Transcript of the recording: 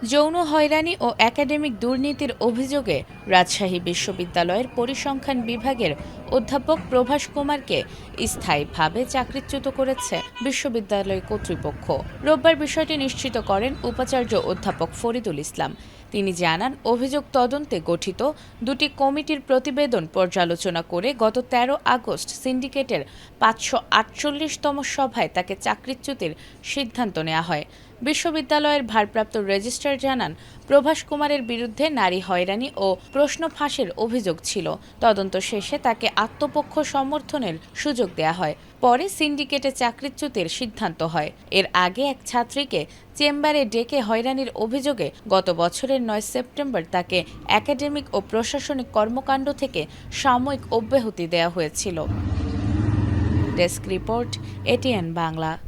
যৌন হয়রানি ও একাডেমিক দুর্নীতির অভিযোগে রাজশাহী বিশ্ববিদ্যালয়ের পরিসংখ্যান বিভাগের অধ্যাপক প্রভাস কুমারকে স্থায়ীভাবে চাকরিচ্যুত করেছে বিশ্ববিদ্যালয় কর্তৃপক্ষ। রোববার বিষয়টি নিশ্চিত করেন উপাচার্য অধ্যাপক ফরিদুল ইসলাম। তিনি জানান, অভিযোগ তদন্তে গঠিত দুটি কমিটির প্রতিবেদন পর্যালোচনা করে গত ১৩ আগস্ট সিন্ডিকেটের ৫৪৮তম সভায় তাকে চাকরিচ্যুতির সিদ্ধান্ত নেওয়া হয়। বিশ্ববিদ্যালয়ের ভারপ্রাপ্ত রেজিস্ট্রার জানান, প্রভাস কুমারের বিরুদ্ধে নারী হয়রানি ও প্রশ্ন ফাঁসের অভিযোগ ছিল। তদন্ত শেষে তাকে আত্মপক্ষ সমর্থনের সুযোগ দেওয়া হয়। পরে সিন্ডিকেটে চাকরিচ্যুতির সিদ্ধান্ত হয়। এর আগে এক ছাত্রীকে চেম্বারে ডেকে হয়রানির অভিযোগে গত বছরের ৯ সেপ্টেম্বর তাকে একাডেমিক ও প্রশাসনিক কর্মকাণ্ড থেকে সাময়িক অব্যাহতি দেওয়া হয়েছিল। Desk report, ATN Bangla.